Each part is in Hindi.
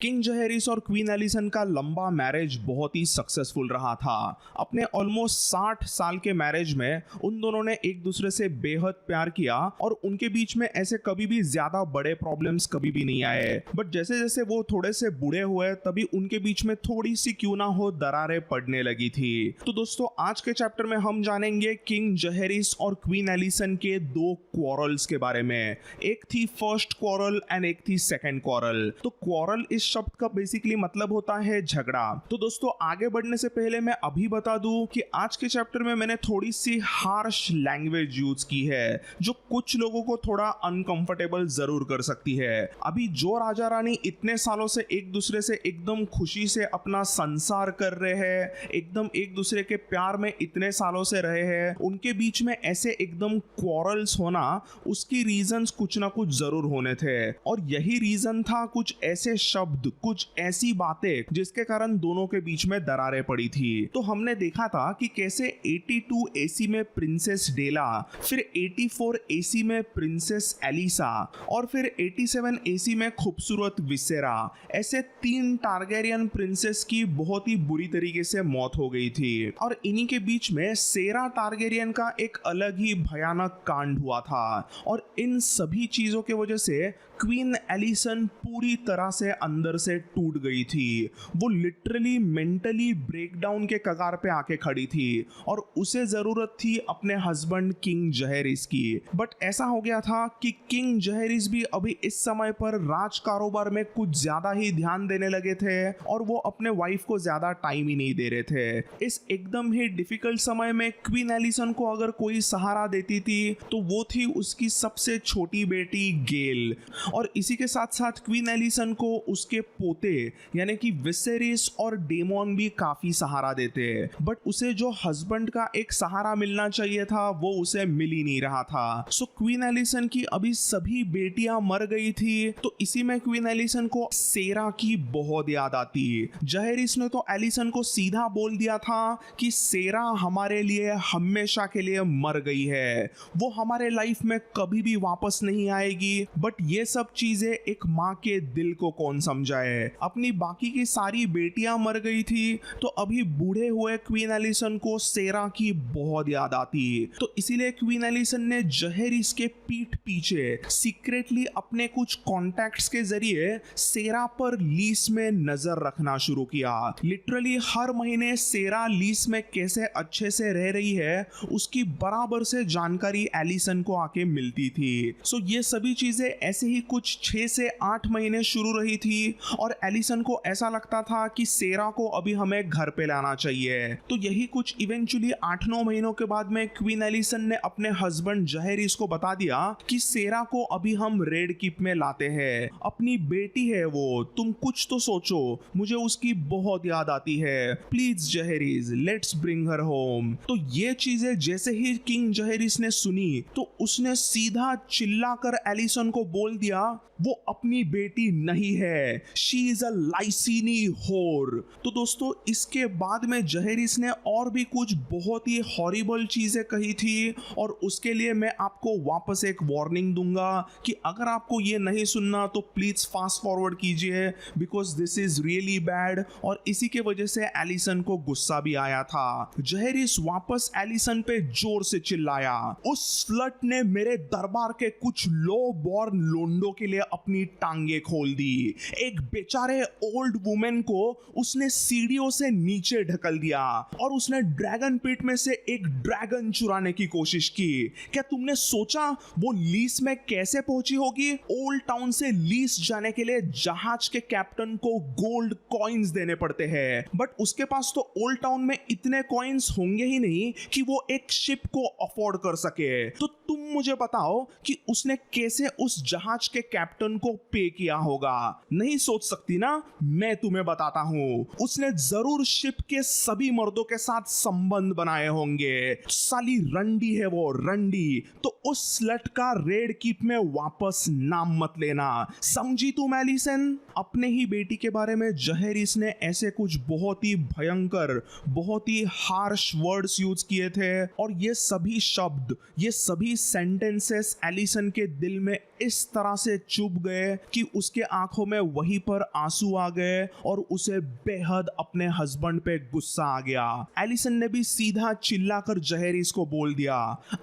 किंग जहेरिस और क्वीन एलिसन का लंबा मैरिज बहुत ही सक्सेसफुल रहा था। अपने ऑलमोस्ट 60 साल के मैरिज में उन दोनों ने एक दूसरे से बेहद प्यार किया और उनके बीच में ऐसे कभी भी ज्यादा बड़े प्रॉब्लम्स कभी भी नहीं आए। बट जैसे जैसे वो थोड़े से बूढ़े हुए तभी उनके बीच में थोड़ी सी क्यों ना हो दरारें पड़ने लगी थी। तो दोस्तों आज के चैप्टर में हम जानेंगे किंग जहेरिस और क्वीन एलिसन के दो क्वारल्स के बारे में। एक थी फर्स्ट क्वारल एंड एक थी सेकंड क्वारल। तो क्वारल इस शब्द का बेसिकली मतलब होता है झगड़ा। तो दोस्तों आगे बढ़ने से पहले मैं अभी बता दूं कि आज के चैप्टर में मैंने थोड़ी सी हार्श लैंग्वेज यूज की है जो कुछ लोगों को थोड़ा अनकंफर्टेबल जरूर कर सकती है। अभी जो राजा रानी इतने सालों से एक दूसरे से एकदम खुशी से अपना संसार कर रहे हैं, एकदम एक दूसरे के प्यार में इतने सालों से रहे हैं, उनके बीच में ऐसे एकदम क्वारल्स होना उसकी रीजंस कुछ ना कुछ जरूर होने थे। और यही रीजन था कुछ ऐसे शब्द, कुछ ऐसी बातें जिसके कारण दोनों के बीच में दरारें पड़ी थी। तो हमने देखा था कि कैसे 82 एसी में प्रिंसेस डेला, फिर 84 एसी में प्रिंसेस एलिसा और फिर 87 एसी में खूबसूरत विसेरा, ऐसे 3 टारगेरियन प्रिंसेस की बहुत ही बुरी तरीके से मौत हो गई थी। और इन्हीं के बीच में सेरा टारगेरियन का एक अलग ही भयानक कांड हुआ था। और इन सभी चीजों के वजह से क्वीन एलिसन पूरी तरह से अंदर से टूट गई थी। वो लिटरली मेंटली ब्रेकडाउन के कगार पे आके खड़ी थी और उसे जरूरत थी अपने हस्बैंड किंग जहेरिस की। बट ऐसा हो गया था कि किंग जहेरिस भी अभी इस समय पर राज कारोबार में कुछ ज्यादा ही ध्यान देने लगे थे और वो अपने वाइफ को ज्यादा टाइम ही नहीं दे रहे थे। इस एकदम ही डिफिकल्ट समय में क्वीन एलिसन को अगर कोई सहारा देती थी तो वो थी उसकी सबसे छोटी बेटी गेल। और इसी के साथ साथ क्वीन एलिसन को उसके पोते यानी कि विसेरिस और डेमोन भी काफी सहारा देते। बट उसे जो हस्बैंड का एक सहारा मिलना चाहिए था वो उसे मिल ही नहीं रहा था। सो क्वीन एलिसन की अभी सभी बेटियां मर गई थी। तो इसी में क्वीन एलिसन को सेरा की बहुत याद आती। जहेरिस ने तो एलिसन को सीधा बोल दिया था कि सेरा हमारे लिए हमेशा के लिए मर गई है, वो हमारे लाइफ में कभी भी वापस नहीं आएगी। बट ये सब चीजें एक माँ के दिल को कौन समझाए। अपनी बाकी की सारी बेटियां मर गई थी तो अभी बूढ़े हुए क्वीन एलिसन को सेरा की बहुत याद आती। तो इसीलिए क्वीन एलिसन ने जहेरिस के पीठ पीछे सीक्रेटली अपने कुछ कॉन्टैक्ट्स के जरिए सेरा पर लीस में नजर रखना शुरू किया। लिटरली हर महीने सेरा लीस में कैसे अच्छे से रह रही है उसकी बराबर से जानकारी एलिसन को आके मिलती थी। सो ये सभी चीजें ऐसे ही कुछ 6 से 8 महीने शुरू रही थी और एलिसन को ऐसा लगता था कि सेरा को अभी हमें घर पे लाना चाहिए। तो यही कुछ इवेंचुअली 8-9 महीनों के बाद में क्वीन एलिसन ने अपने हस्बैंड जहेरिस को बता दिया कि सेरा को अभी हम रेड कीप में लाते हैं, अपनी बेटी है वो, तुम कुछ तो सोचो, मुझे उसकी बहुत याद आती है, please Jaehaerys let's bring her home. तो ये चीजें जैसे ही किंग जहेरिस ने सुनी तो उसने सीधा चिल्लाकर एलिसन को बोल दिया वो अपनी बेटी नहीं है, शी इज अ लाइसिनी होर। तो दोस्तों इसके बाद में जहेरिस ने और भी कुछ बहुत ही हॉरिबल चीजें कही थी और उसके लिए मैं आपको वापस एक वार्निंग दूंगा कि अगर आपको ये नहीं सुनना तो प्लीज फास्ट फॉरवर्ड कीजिए because this is really bad. और इसी के वजह से एलिसन को गुस्सा भी आया था। जहेरिस वापस एलिसन पे जोर से चिल्लाया, उस स्लट ने मेरे दरबार के कुछ लो बॉर्न लोंडो के लिए अपनी टांगे खोल दी। एक बेचारे ओल्ड वुमेन को उसने सीढ़ियों से नीचे ढकल दिया और उसने ड्रैगन पिट में से एक ड्रैगन चुराने की कोशिश की। क्या तुमने सोचा वो लीस में कैसे पहुंची होगी? ओल्ड टाउन से लीस जाने के लिए जहाज के कैप्टन को गोल्ड कॉइन्स देने पड़ते हैं। बट उसके पास तो ओल्ड टाउन में इतने कॉइन्स होंगे ही नहीं कि वो एक शिप को अफोर्ड कर सके। तो तुम मुझे बताओ कि उसने कैसे उस जहाज के कैप्टन को पे किया होगा? नहीं सोच सकती ना? मैं तुम्हें बताता हूं। उसने जरूर शिप के सभी मर्दों के साथ संबंध बनाए होंगे। साली रंडी है वो, रंडी। तो उस स्लट का रेड कीप में वापस नाम मत लेना, समझी तुम एलिसन? अपने ही बेटी के बारे में जहेरिस ने ऐसे कुछ बहुत ही भयंकर, बहुत ही हार्श वर्ड्स यूज किए थे और ये सभी शब्द, ये सभी सेंटेंसेस एलिसन के दिल में इस तरह से चुभ गए कि उसके आंखों में वहीं पर आंसू आ गए और उसे बेहद अपने हस्बैंड पे गुस्सा आ गया। एलिसन ने भी सीधा चिल्लाकर जहेरिस को बोल दिया,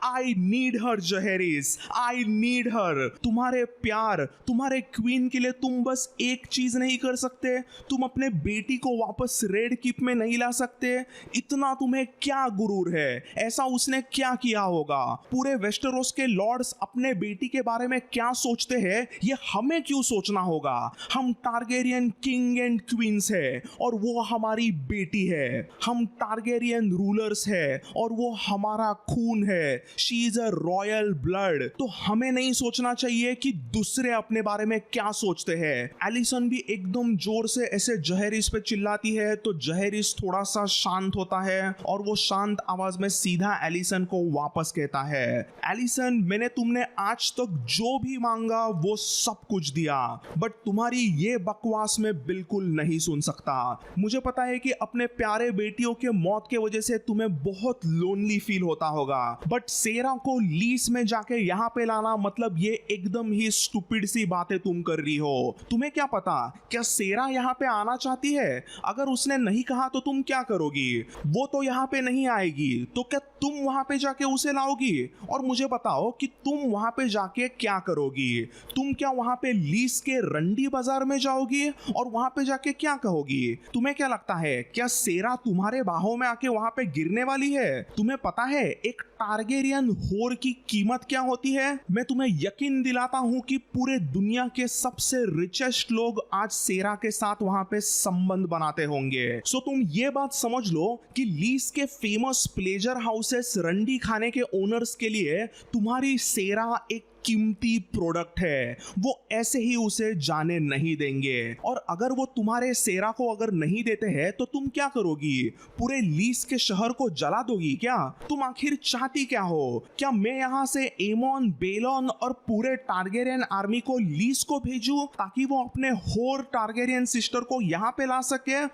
I need her जहेरिस, I need हर। तुम्हारे प्यार, तुम्हारे क्वीन के लिए तुम बस एक चीज नहीं कर सकते? तुम अपने बेटी को वापस रेड कीप में नहीं ला सकते? इतना तुम्हें क्या गुरूर है? ऐसा उसने क्या किया होगा? पूरे वेस्टरोस के लॉर्ड्स अपने बेटी के बारे में क्या सोचते हैं, ये हमें क्यों सोचना होगा? हम टारगेरियन किंग एंड क्वींस है और वो हमारी बेटी है। हम टारगेरियन रूलर्स है और वो हमारा खून है। She is a royal blood. तो हमें नहीं सोचना चाहिए कि दूसरे अपने बारे में क्या सोचते हैं। एलिसन भी एकदम जोर से ऐसे जहेरिस पे चिल्लाती है तो जहेरिस थोड़ा सा शांत होता है और वो शांत आवाज में सीधा एलिसन को वापस कहता है, एलिसन, मैंने तुमने आज तक जो भी मांगा वो सब कुछ दिया, बट तुम्हारी ये बकवास में बिल्कुल नहीं सुन सकता। मुझे पता है कि अपने प्यारे बेटियों के मौत के वजह से तुम्हें बहुत लोनली फील होता होगा, बट सेरा को लीस में जाके यहाँ पे लाना मतलब ये एकदम ही स्टूपिड सी बातें तुम कर रही हो। तुम्हें क्या पता, क्या सेरा यहाँ पे आना चाहती है? अगर उसने नहीं कहा तो तुम क्या करोगी? वो तो यहाँ पे नहीं आएगी, तो क्या तुम वहां पे जाके उसे लाओगी? और मुझे बताओ कि तुम वहां पे जाके क्या करोगी? तुम क्या वहां पे लीस के रंडी बाजार में जाओगी और वहां पे जाके क्या कहोगी? तुम्हें क्या लगता है, क्या सेरा तुम्हारे बाहों में आके वहां पे गिरने वाली है? तुम्हें पता है एक टारगेरियन होर की कीमत क्या होती है? मैं तुम्हें यकीन दिलाता हूं कि पूरे दुनिया के सबसे रिचेस्ट लोग आज सेरा के साथ वहां पे संबंध बनाते होंगे। सो तुम ये बात समझ लो कि लीस के फेमस प्लेजर हाउसेस रंडी खाने के ओनर्स के लिए तुम्हारी सेरा एक कीमती प्रोडक्ट है। वो ऐसे ही उसे जाने नहीं देंगे। और अगर वो तुम्हारे सेरा को अगर नहीं देते हैं तो तुम क्या करोगी? पूरे लीस के शहर को जला दोगी क्या? तुम आखिर चाहती क्या हो? क्या मैं यहाँ से एमोन, बेलोन और पूरे टारगेरियन आर्मी को लीस को भेजूं ताकि वो अपने होर टारगेरियन सिस्टर को यहाँ पे ला सके?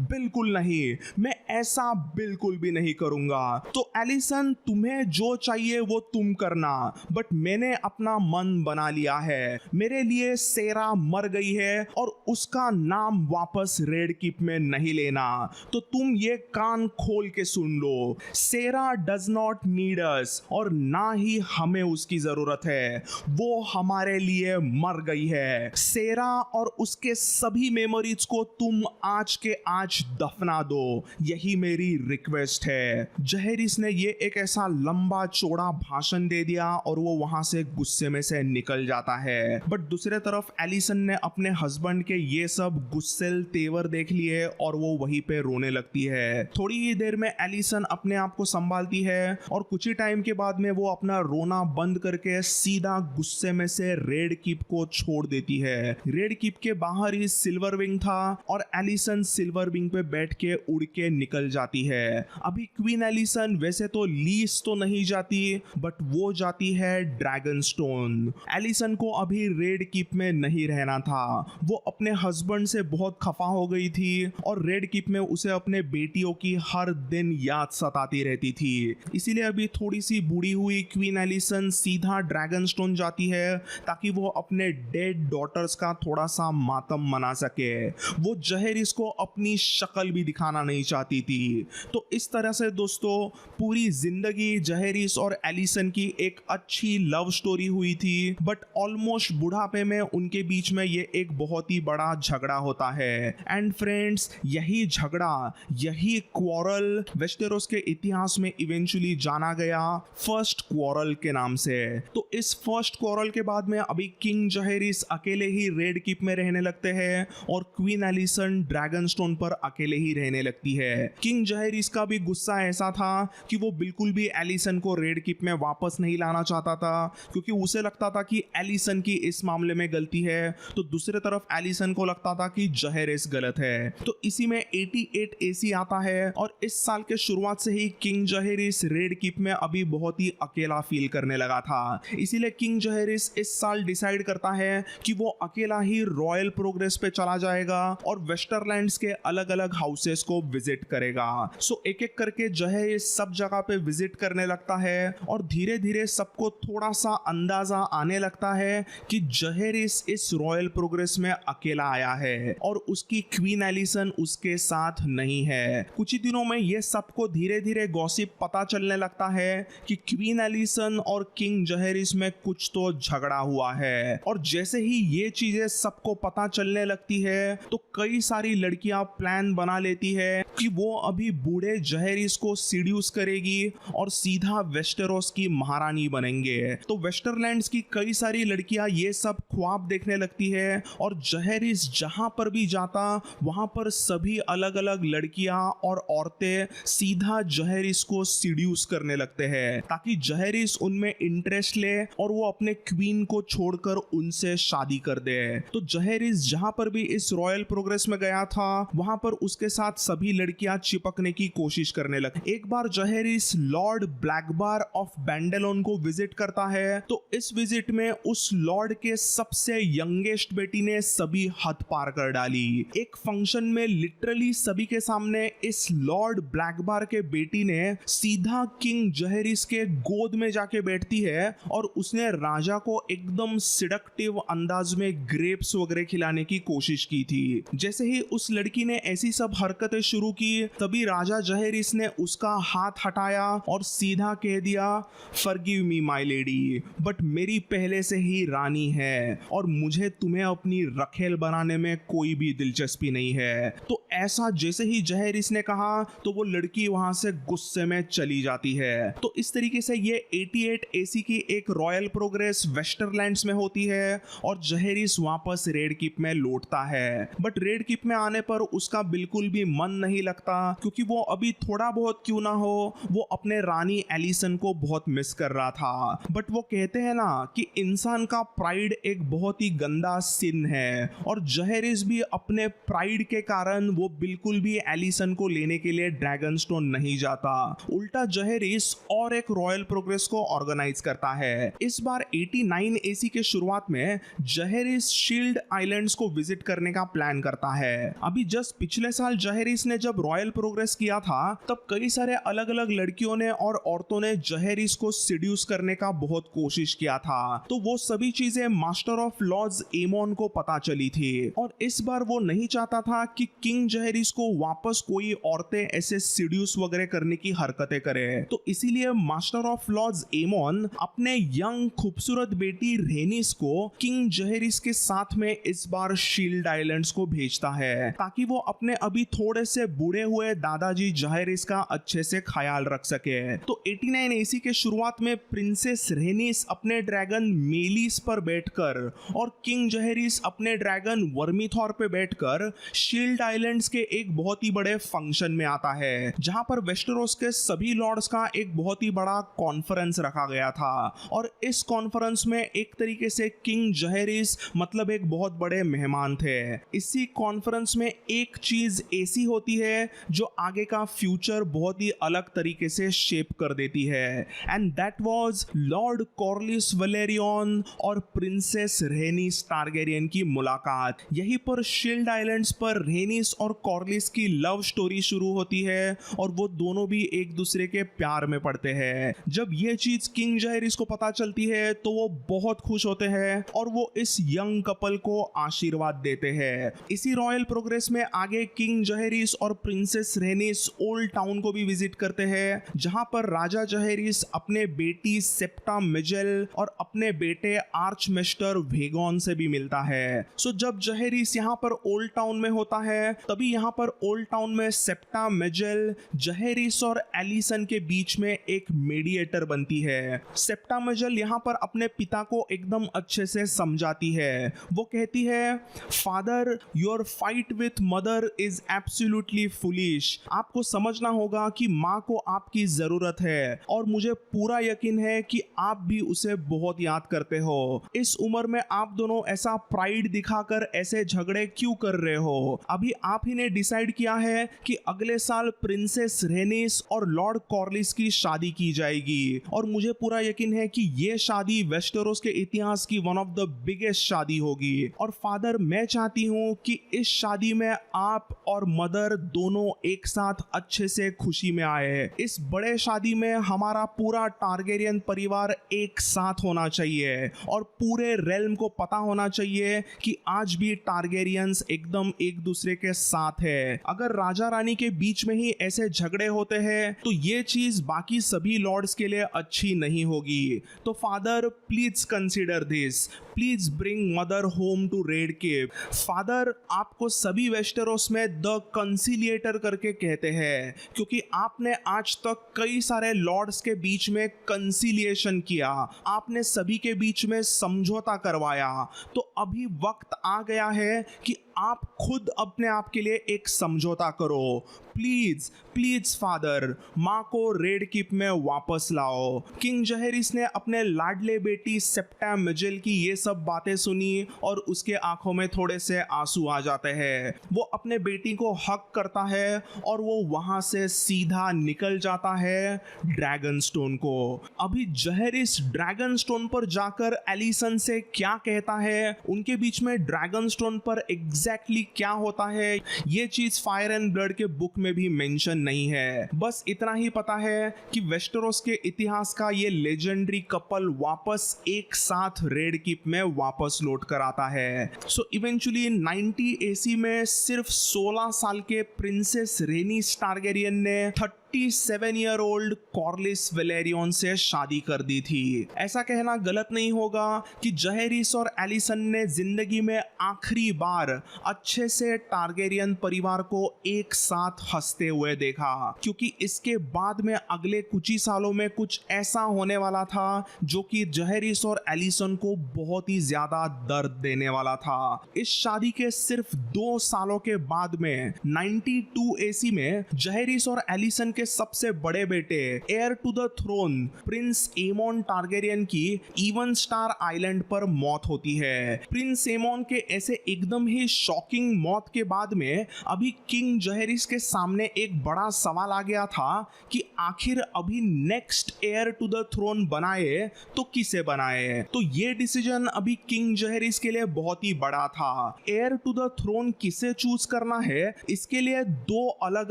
बिल्कुल नहीं, मैं ऐसा बिल्कुल भी नहीं करूंगा। तो एलिसन, तुम्हें जो चाहिए वो तुम करना, बट मैंने अपना मन बना लिया है। मेरे लिए सेरा मर गई है और उसका नाम वापस रेड कीप में नहीं लेना। तो तुम ये कान खोल के सुन लो, सेरा डज नॉट नीड अस और ना ही हमें उसकी जरूरत है। वो हमारे लिए मर गई है। सेरा और उसके सभी मेमोरीज को तुम आज के आज दफना दो, यही मेरी रिक्वेस्ट है। जहेरिस ने ये एक ऐसा लंबा चौड़ा भाषण दे दिया और वो वहां से गुस्से में से निकल जाता है। बट दूसरे तरफ एलिसन ने अपने हस्बैंड के ये सब गुस्सेल तेवर देख लिए और वो वहीं पे रोने लगती है। थोड़ी ही देर में एलिसन अपने आप को संभालती है और कुछ ही टाइम के बाद में वो अपना रोना बंद करके सीधा गुस्से में से रेड कीप को छोड़ देती है। रेड कीप के बाहर ही सिल्वर विंग था और एलिसन सिल्वर विंग पे बैठ के उड़ के निकल जाती है। अभी क्वीन एलिसन वैसे तो लीस तो नहीं जाती, बट वो जाती है ड्रैगन स्टोन। एलिसन को अभी रेड कीप में नहीं रहना था। वो अपने हस्बैंड से बहुत खफा हो गई थी और रेड कीप में उसे अपने बेटियों की हर दिन याद सताती रहती थी। इसीलिए अभी थोड़ी सी बूढ़ी हुई क्वीन एलिसन सीधा ड्रैगन स्टोन जाती है ताकि वो अपने डेड डॉटर्स का थोड़ा सा मातम मना सके। वो जहेरिस को अपनी शक्ल भी दिखाना नहीं चाहती थी। तो इस तरह से दोस्तों पूरी जिंदगी जहेरिस और एलिसन की एक अच्छी लव स्टोरी हुई थी, बट ऑलमोस्ट बुढ़ापे में उनके बीच में ये एक बहुत ही बड़ा झगड़ा होता है। एंड फ्रेंड्स, यही झगड़ा, यही क्वारल वेस्टेरोस के इतिहास में इवेंचुअली जाना गया फर्स्ट क्वारल के नाम से। तो इस फर्स्ट क्वारल के बाद में अभी किंग जहेरिस अकेले ही रेड कीप में रहने लगते हैं और क्वीन एलिसन ड्रैगन स्टोन पर अकेले ही रहने लगती है। किंग जहेरिस का भी गुस्सा ऐसा था कि वो बिल्कुल भी एलिसन को रेड कीप में वापस नहीं लाना चाहता था, क्योंकि उसे लगता था कि एलिसन की इस मामले में गलती है, तो दूसरी तरफ एलिसन को लगता था कि जहेरिस गलत है। तो इसी में 88 एसी आता है और इस साल के शुरुआत से ही किंग जहेरिस रेड कीप में अभी बहुत ही अकेला फील करने लगा था। इसीलिए किंग जहेरिस इस साल डिसाइड करता है कि वो अकेला ही रॉयल प्रोग्रेस पे चला जाएगा और वेस्टरलैंड्स के अलग अलग हाउसेस को विजिट करेगा। सो एक एक करके जहेरिस सब जगह पे विजिट करने लगता है और धीरे धीरे सबको थोड़ा सा अंदाजा आने लगता है कि जहेरिस इस रॉयल प्रोग्रेस में अकेला आया है और उसकी क्वीन एलिसन उसके साथ नहीं है। कुछ ही दिनों में ये सबको धीरे धीरे गॉसिप पता चलने लगता है कि क्वीन एलिसन और किंग जहेरिस में कुछ तो झगड़ा हुआ है। और जैसे ही ये चीजें सबको पता चलने लगती है तो कई सारी लड़कियां प्लान बना लेती है कि वो अभी बूढ़े जहेरिस को सीड्यूस करेगी और सीधा वेस्टेरोस की महारानी बनेंगे। तो वेस्टरलैंड्स की कई सारी लड़कियां ये सब ख्वाब देखने लगती है और जहेरिस जहां पर भी जाता वहां पर सभी अलग अलग लड़कियां और औरतें सीधा जहेरिस को सीड्यूस करने लगते हैं ताकि जहेरिस उनमें इंटरेस्ट ले और वो अपने क्वीन को छोड़कर उनसे शादी कर दे। तो जहेरिस जहां पर भी इस रॉयल प्रोग्रेस में गया था वहां पर उसके साथ सभी लड़कियां चिपकने की कोशिश करने लगी। एक बार जहेरिस लॉर्ड ब्लैकबार ऑफ बैंडेलोन को विजिट करता है तो इस विजिट में उस लॉर्ड के सबसे यंगेस्ट बेटी ने सभी हद पार कर डाली। एक फंक्शन में लिटरली सभी के सामने इस लॉर्ड ब्लैकबार के बेटी ने सीधा किंग जहेरिस के गोद में जाके बैठती है और उसने राजा को एकदम सिडक्टिव अंदाज में ग्रेप्स वगैरह खिलाने की कोशिश की थी। जैसे ही उस लड़की ने ऐसी सब हरकतें शुरू की तभी राजा जहेरिस ने उसका हाथ हटाया और सीधा कह दिया, forgive me my lady, but मेरी पहले से ही रानी है और मुझे तुम्हें अपनी रखेल बनाने में कोई भी दिलचस्पी नहीं है। तो ऐसा जैसे ही जहेरिस ने कहा तो वो लड़की वहां से गुस्से में चली जाती है। तो इस तरीके से ये 88 एसी की एक रॉयल प्रोग्रेस वेस्टरलैंड्स में होती है और जहेरिस वापस रेड कीप में लौटता है। बट रेड कीप में आने पर उसका बिल्कुल भी मन नहीं लगता क्योंकि वो अभी थोड़ा बहुत क्यों ना हो वो अपने रानी एलिसन को बहुत मिस कर रहा था। बट वो कहते हैं ना कि इंसान का प्राइड एक बहुत ही गंदा सिन है और जहेरिस भी अपने प्राइड के कारण वो बिल्कुल भी एलिसन को लेने के लिए ड्रैगन स्टोन नहीं जाता। उल्टा जहेरिस और एक रॉयल प्रोग्रेस को ऑर्गेनाइज करता है। इस बार 89 एसी के शुरुआत में जहेरिस शील्ड आइलैंड्स को विजिट करने का प्लान करता है। अभी जस्ट पिछले साल जहेरिस ने जब रॉयल प्रोग्रेस किया था तब कई सारे अलग अलग लड़कियों ने और औरतों ने जहेरिस को सीड्यूस करने का बहुत कोशिश किया था। तो वो सभी चीजें मास्टर ऑफ लॉर्ड्स एमोन को पता चली थी और इस बार वो नहीं चाहता था कि किंग जहेरिस को वापस कोई औरतें ऐसे सीड्यूस वगैरह करने की हरकतें करे। तो इसीलिए मास्टर ऑफ लॉर्ड्स एमोन अपने यंग खूबसूरत बेटी रेनिस को किंग जहेरिस के साथ में इस बार शील्ड आइलैंड्स को भेजता है ताकि वो अपने अभी थोड़े से बूढ़े हुए दादाजी जहेरिस का अच्छे से ख्याल रख सके। तो 89 एसी के शुरुआत में प्रिंसेस रेनिस अपने ड्रैगन मेलिस पर बैठकर और किंग जहेरिस अपने ड्रैगन वर्मीथॉर पे बैठकर शील्ड आइलैंड्स के एक बहुत ही बड़े फंक्शन में आता है जहां पर वेस्टेरोस के सभी लॉर्ड्स का एक बहुत ही बड़ा कॉन्फ्रेंस रखा गया था और इस कॉन्फ्रेंस में एक तरीके से किंग जहेरिस मतलब एक बहुत बड़े मेहमान थे। इसी कॉन्फ्रेंस में एक चीज ऐसी होती है जो आगे का फ्यूचर बहुत ही अलग तरीके से शेप कर देती है and that was lord Corlys Velaryon और प्रिंसेस रेनिस टारगेरियन की मुलाकात। यहीं पर शील्ड आइलैंड्स पर रेनिस और कॉर्लिस की लव स्टोरी शुरू होती है और वो दोनों भी एक दूसरे के प्यार में पड़ते हैं। जब ये चीज किंग जहेरिस को पता चलती है तो वो बहुत खुश होते हैं और वो इस यंग कपल को आशीर्वाद देते हैं। इसी रॉयल प्रोग्रेस में आगे किंग जहेरिस और प्रिंसेस रेनिस ओल्ड टाउन को भी विजिट करते हैं जहां पर राजा जहेरिस अपने बेटी सेप्टा मिजेल और अपने बेटे आर्चमेस्टर वेगॉन से भी मिलता है। सो जब जहेरिस यहाँ पर ओल्ड टाउन में होता है तभी तभी यहाँ पर ओल्ड टाउन में सेप्टा मेजेल जहेरिस और एलिसन के बीच में एक मीडिएटर बनती है। सेप्टा मेजेल यहाँ पर अपने पिता को एकदम अच्छे से समझाती है। वो कहती है, father your fight with mother is absolutely foolish. आपको समझना होगा कि माँ को आपकी जरूरत है और मुझे पूरा यकीन है कि आप भी उसे बहुत याद करते हो। इस उम्र में आप दोनों ऐसा प्राइड दिखाकर ऐसे झगड़े क्यों कर रहे हो? अभी आप ही ने डिसाइड किया है कि अगले साल प्रिंसेस रेनिस और लॉर्ड कॉर्लिस की शादी की जाएगी और मुझे पूरा यकीन है कि ये शादी वेस्टेरोस के इतिहास की वन ऑफ द बिगेस्ट शादी होगी। और फादर, मैं चाहती हूँ कि इस शादी में आप और मदर दोनों एक साथ अच्छे से खुशी में आए। इस बड़े शादी में हमारा पूरा टारगेरियन परिवार एक साथ होना चाहिए और पूरे रेल्म को पता होना चाहिए कि आज भी टारगेरियंस एकदम एक दूसरे के साथ है। अगर राजा रानी के बीच में ही ऐसे झगड़े होते हैं तो ये चीज बाकी सभी लॉर्ड्स के लिए अच्छी नहीं होगी। तो father, please consider this, please bring mother home to Red Keep. Father, आपको सभी वेस्टेरोस में द कंसिलिएटर करके कहते हैं क्योंकि आपने आज तक कई सारे लॉर्ड्स के बीच में कंसिलिएशन किया, आपने सभी के बीच में समझौता करवाया। तो अभी वक्त आ गया है कि आप खुद अपने आप के लिए एक समझौता करो। प्लीज प्लीज फादर, माँ को रेड कीप में वापस लाओ। किंग जहेरिस ने अपने लाडले बेटी सेप्टा मेजेल की ये सब बातें सुनी और उसके आंखों में थोड़े से आंसू आ जाते हैं। वो अपने बेटी को हक करता है और वो वहां से सीधा निकल जाता है ड्रैगन स्टोन को। अभी जहेरिस ड्रैगन स्टोन पर जाकर एलिसन से क्या कहता है, उनके बीच में ड्रैगन स्टोन पर एग्जैक्टली क्या होता है, ये चीज फायर एंड ब्लड के बुक में भी मेंशन नहीं है। बस इतना ही पता है कि वेस्टेरोस के इतिहास का ये लेजेंडरी कपल वापस एक साथ रेड कीप में वापस लौट कर आता है। सो इवेंचुअली 90 एसी में सिर्फ 16 साल के प्रिंसेस रेनिस टारगेरियन ने 37-year-old कॉर्लिस वेलेरियन से शादी कर दी थी। ऐसा कहना गलत नहीं होगा कि जहेरिस और एलिसन ने जिंदगी में आखिरी बार अच्छे से टारगेरियन परिवार को एक साथ हंसते हुए देखा, क्योंकि इसके बाद में अगले कुछ ही सालों में कुछ ऐसा होने वाला था जो कि जहेरिस और एलिसन को बहुत ही ज्यादा दर्द देने वाला था। इस शादी के सिर्फ 2 सालों के बाद में 92 एसी में जहेरिस और एलिसन के सबसे बड़े बेटे, heir to the throne prince Aemon Targaryen की इवन स्टार आइलैंड पर मौत होती है। प्रिंस एमोन के ऐसे एकदम ही शॉकिंग मौत के बाद में अभी किंग जहेरिस के सामने एक बड़ा सवाल आ गया था कि आखिर अभी next heir to the throne बनाए तो किसे बनाए। तो ये डिसीजन अभी किंग जहेरिस के लिए बहुत ही बड़ा था। एयर टू द थ्रोन किसे चूज करना है, इसके लिए 2 अलग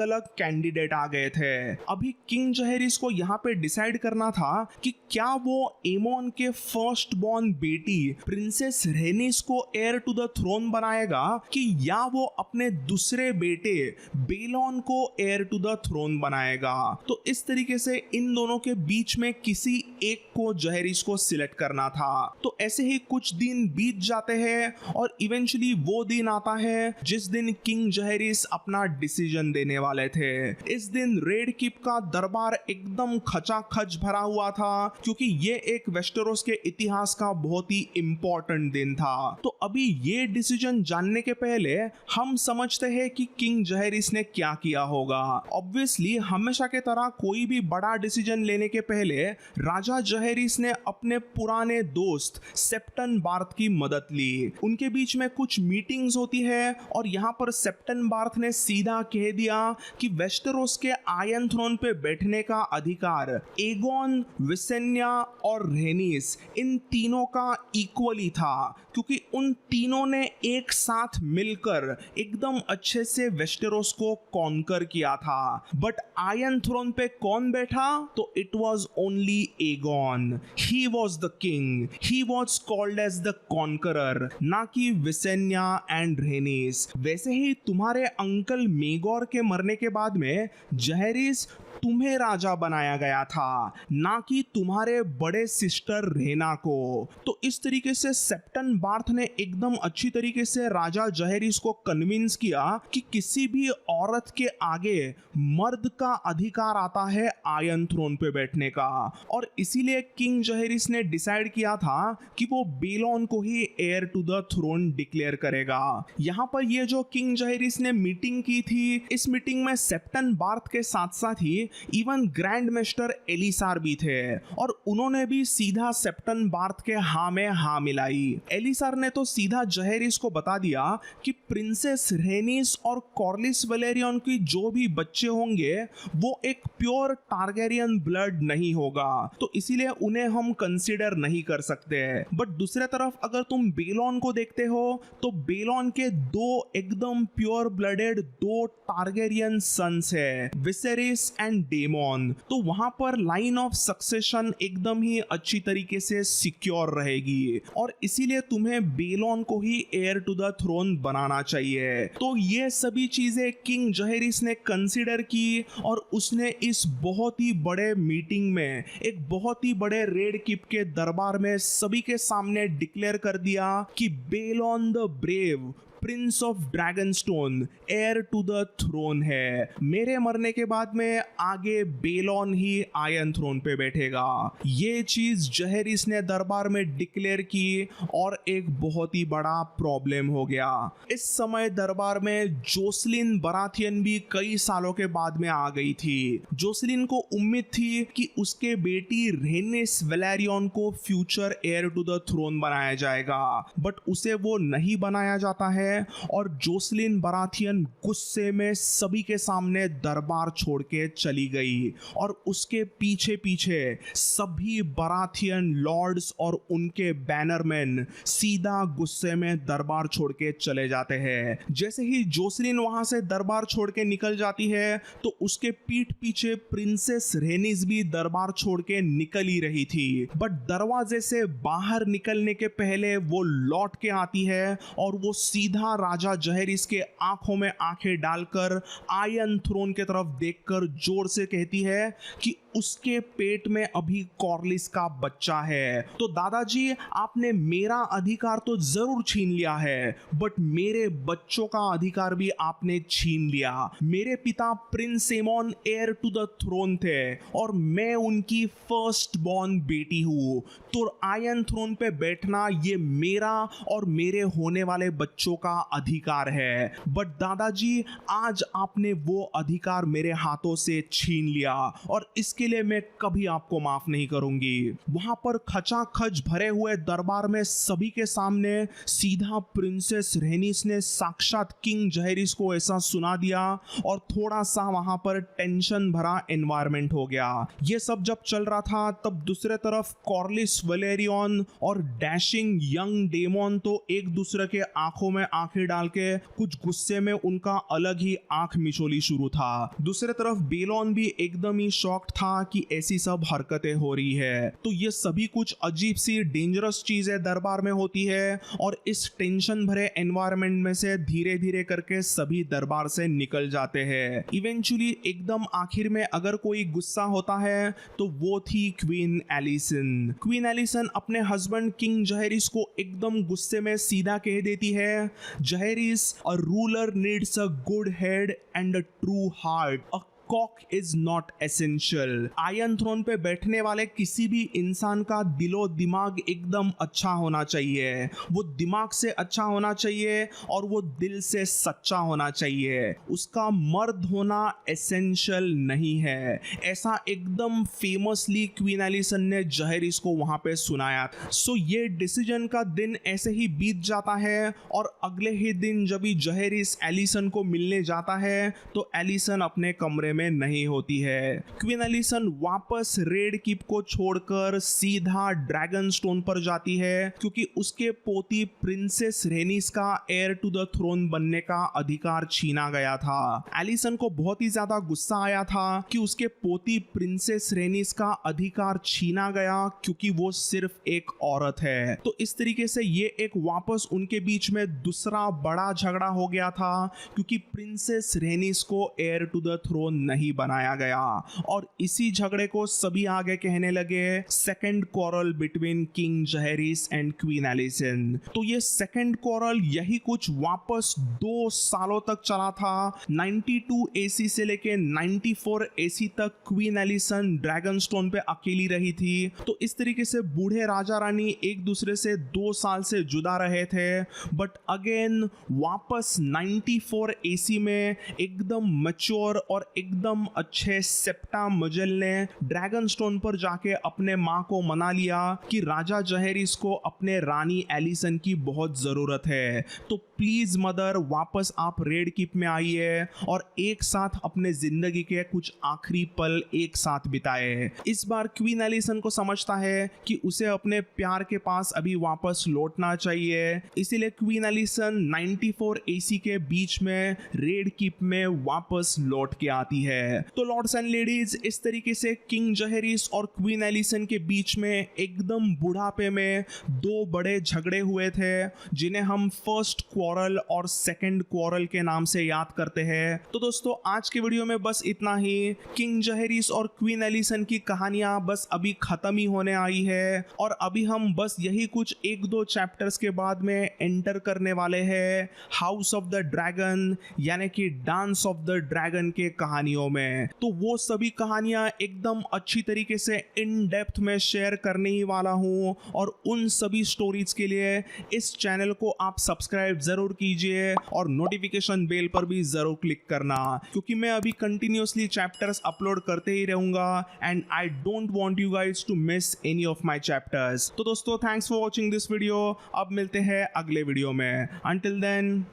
अलग कैंडिडेट आ गए थे। अभी किंग जहेरिस को यहाँ पे डिसाइड करना था कि क्या वो एमोन के फर्स्ट बॉर्न बेटी प्रिंसेस रेनिस को एयर टू द थ्रोन बनाएगा कि या वो अपने दूसरे बेटे बेलॉन को एयर टू द थ्रोन बनाएगा। तो इस तरीके से इन दोनों के बीच में किसी एक को जहेरिस को सिलेक्ट करना था। तो ऐसे ही कुछ दिन बीत जाते हैं और इवेंचुअली वो दिन आता है जिस दिन किंग जहेरिस अपना डिसीजन देने वाले थे। इस दिन रेड कीप का दरबार एकदम खचाखच भरा हुआ था क्योंकि ये एक वेस्टेरोस के इतिहास का बहुत ही इंपॉर्टेंट दिन था। तो अभी ये डिसीजन जानने के पहले हम समझते हैं कि किंग जहेरिस ने क्या किया होगा। ऑब्वियसली हमेशा के तरह कोई भी बड़ा डिसीजन लेने के पहले राजा जहेरिस ने अपने पुराने दोस्त सेप्टन बार्थ की मदद ली। उनके बीच में कुछ मीटिंग्स होती है और यहाँ पर सेप्टन बार्थ ने सीधा कह दिया कि वेस्टेरोस के आयरन थ्रोन पे बैठने का अधिकार एगोन, विसेन्या और रेनिस इन तीनों का इक्वली था, क्योंकि उन तीनों ने एक साथ मिलकर एकदम अच्छे से वेस्टेरोस को कॉन्कर किया था। बट आयरन थ्रोन पे कौन बैठा? तो it was only Aegon. He was the king, he was called as the Conqueror, ना कि विसेन्या एंड रेनिस। वैसे ही तुम्हारे अंकल मेगोर के मरने के बाद में जहेरिस जहरिस, तुम्हें राजा बनाया गया था, ना कि तुम्हारे बड़े सिस्टर रेना को। तो इस तरीके से सेप्टन बार्थ ने एकदम अच्छी तरीके से राजा जहरिस को कन्विंस किया कि किसी भी औरत के आगे मर्द का अधिकार आता है आयरन थ्रोन पे बैठने का। और इसीलिए किंग जहरिस ने डिसाइड किया था कि वो बेलोन को ही heir to the throne declare करेगा। यहाँ पर ये जो किंग जहरिस ने मीटिंग की थी, इस मीटिंग में सेप्टन बार्थ के साथ साथ ही इवन ग्रैंड मास्टर एलिसार भी थे और उन्होंने भी सीधा सेप्टन बार्थ के हाँ में हाँ मिलाई। एलिसार ने तो सीधा जहरिस को बता दिया कि प्रिंसेस रेनिस और कॉर्लिस वैलेरियन की जो भी बच्चे होंगे वो एक प्योर टारगेरियन ब्लड नहीं होगा, तो इसीलिए उन्हें हम कंसीडर नहीं कर सकते। बट दूसरे तरफ अगर तुम बेलोन को देखते हो तो बेलोन के दो एकदम प्योर ब्लडेड दो टारगेरियन सन्स है, विसेरिस एंड डेमोन। तो वहां पर लाइन ऑफ सक्सेशन एकदम ही अच्छी तरीके से सिक्योर रहेगी और इसीलिए तुम्हें बेलोन को ही हेयर टू द थ्रोन बनाना चाहिए। तो ये सभी चीजें किंग जहरिस ने कंसीडर की और उसने इस बहुत ही बड़े मीटिंग में एक बहुत ही बड़े रेड किप के दरबार में सभी के सामने डिक्लेयर कर दिया कि Baelon the brave prince of Dragonstone heir to the throne है। मेरे मरने के बाद में आगे बेलोन ही आयरन थ्रोन पे बैठेगा। ये चीज जहरिस ने दरबार में डिक्लेयर की और एक बहुत ही बड़ा प्रॉब्लम हो गया। इस समय दरबार में जोसलिन बराथियन भी कई सालों के बाद में आ गई थी। जोसलिन को उम्मीद थी कि उसके बेटी रेनिस वैलेरियन को future heir to the throne बनाया जाएगा, बट उसे वो नहीं बनाया जाता है और जोसलिन बराथियन गुस्से में सभी के सामने दरबार छोड़ के चली गई और उसके पीछे पीछे सभी बराथियन लॉर्ड्स और उनके बैनरमैन सीधा गुस्से में दरबार छोड़ के चले जाते हैं। जैसे ही जोसलिन वहां से दरबार छोड़ के निकल जाती है तो उसके पीठ पीछे प्रिंसेस रेनिस भी दरबार छोड़ के निकल ही रही थी, बट दरवाजे से बाहर निकलने के पहले वो लौट के आती है और वो सीधा राजा जहरिस के आंखों में आंखें डालकर आयरन थ्रोन के तरफ देखकर जोर से कहती है कि उसके पेट में अभी कॉर्लिस का बच्चा है। तो दादाजी, आपने मेरा अधिकार तो जरूर छीन लिया है, बट मेरे बच्चों का अधिकार भी आपने छीन लिया। मेरे पिता prince Aemon heir to the throne थे और मैं उनकी फर्स्ट बॉर्न बेटी हूँ, तो आयरन थ्रोन पे बैठना ये मेरा और मेरे होने वाले बच्चों का अधिकार है। बट दादाजी, आज आपने वो अधिकार मेरे हाथों से छीन लिया और इसके लिए मैं कभी आपको माफ नहीं करूंगी। वहां पर खचाखच भरे हुए दरबार में सभी के सामने सीधा प्रिंसेस रेनिस ने साक्षात किंग जहरिस को ऐसा सुना दिया और थोड़ा सा वहां पर टेंशन भरा एनवायरनमेंट हो गया। ये सब जब चल रहा था तब दूसरे तरफ कॉर्लिस वैलेरियन और डैशिंग यंग डेमोन तो एक दूसरे के आंखों में आंखें डाल के कुछ गुस्से में उनका अलग ही आंख मिचोली शुरू था। दूसरे तरफ बेलोन भी एकदम ही शॉक्ड था कि ऐसी सब हरकतें हो रही है। तो ये सभी कुछ अजीब सी डेंजरस चीजें दरबार में होती है और इस टेंशन भरे एनवायरनमेंट में से धीरे धीरे करके सभी दरबार से निकल जाते हैं। इवेंचुअली एकदम आखिर में अगर कोई गुस्सा होता है तो वो थी क्वीन एलिसन। क्वीन एलिसन अपने हस्बैंड किंग जहरिस को एकदम गुस्से में सीधा कह देती है, Jaehaerys, a ruler needs a good head and a true heart. A cock is not essential. Iron Throne पे बैठने वाले किसी भी इंसान का दिलो दिमाग एकदम अच्छा होना चाहिए। वो दिमाग से अच्छा होना चाहिए और वो दिल से सच्चा होना चाहिए। उसका मर्द होना एसेंशियल नहीं है। ऐसा एकदम फेमसली क्वीन एलिसन ने जहरिस को वहां पे सुनाया। सो ये डिसीजन का दिन ऐसे ही बीत जाता है और अगले ही दिन जब जहरिस एलिसन को मिलने जाता है तो एलिसन अपने कमरे में नहीं होती है। क्वीन एलिसन वापस रेड कीप को छोड़कर सीधा ड्रैगन स्टोन पर जाती है क्योंकि उसके पोती प्रिंसेस रेनिस का हेयर टू द थ्रोन बनने का अधिकार छीना गया था। एलिसन को बहुत ही ज्यादा गुस्सा आया था कि उसके पोती प्रिंसेस रेनिस का अधिकार छीना गया क्योंकि वो सिर्फ एक औरत है। तो इस तरीके से ये एक वापस उनके बीच में दूसरा बड़ा झगड़ा हो गया था क्योंकि प्रिंसेस रेनिस को हेयर टू द थ्रोन नहीं बनाया गया। और इसी झगड़े को सभी आगे कहने लगे second quarrel between king Jaehaerys and queen Alysanne. तो ये सेकंड क्वारल यही कुछ वापस 2 सालों तक चला था। 92 एसी से लेके 94 एसी तक क्वीन एलिसन ड्रैगनस्टोन पे अकेली रही थी। तो इस तरीके से बूढ़े राजा रानी एक दूसरे से 2 साल से जुदा रहे थे। बट अगेन वापस 94 एसी में एकदम मैच्योर और एकदम अच्छे सेप्टा मजल ने ड्रैगनस्टोन पर जाके अपने माँ को मना लिया कि राजा जहेरिस को अपने रानी एलिसन की बहुत जरूरत है, तो प्लीज मदर वापस आप रेड कीप में आइए और एक साथ अपने जिंदगी के कुछ आखिरी पल एक साथ बिताए। इस बार क्वीन एलिसन को समझता है कि उसे अपने प्यार के पास अभी वापस लौटना चाहिए, इसीलिए क्वीन एलिसन 94 एसी के बीच में रेड कीप में वापस लौट के आती है। तो लॉर्ड्स एंड लेडीज, इस तरीके से किंग जहेरिस और क्वीन एलिसन के बीच में एकदम बुढ़ापे में 2 बड़े झगड़े हुए थे, जिन्हें हम फर्स्ट क्वारल और सेकंड क्वारल के नाम से याद करते हैं। तो दोस्तों, आज के वीडियो में बस इतना ही। किंग जहेरिस और क्वीन एलिसन की कहानियां बस अभी खत्म ही होने आई है और अभी हम बस यही कुछ 1-2 चैप्टर्स के बाद में एंटर करने वाले हैं हाउस ऑफ द ड्रैगन यानी कि डांस ऑफ द ड्रैगन के कहानियों में। तो वो सभी कहानियां एकदम अच्छी तरीके से इन डेप्थ में शेयर करने ही वाला हूं और उन सभी स्टोरीज के लिए इस चैनल को आप सब्सक्राइब जरूर कीजिए और नोटिफिकेशन बेल पर भी जरूर क्लिक करना, क्योंकि मैं अभी कंटिन्यूअसली चैप्टर्स अपलोड करते ही रहूंगा and I don't want you guys to miss any of my chapters. तो दोस्तों, thanks for watching this video. अब मिलते हैं अगले वीडियो में। Until then,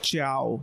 ciao।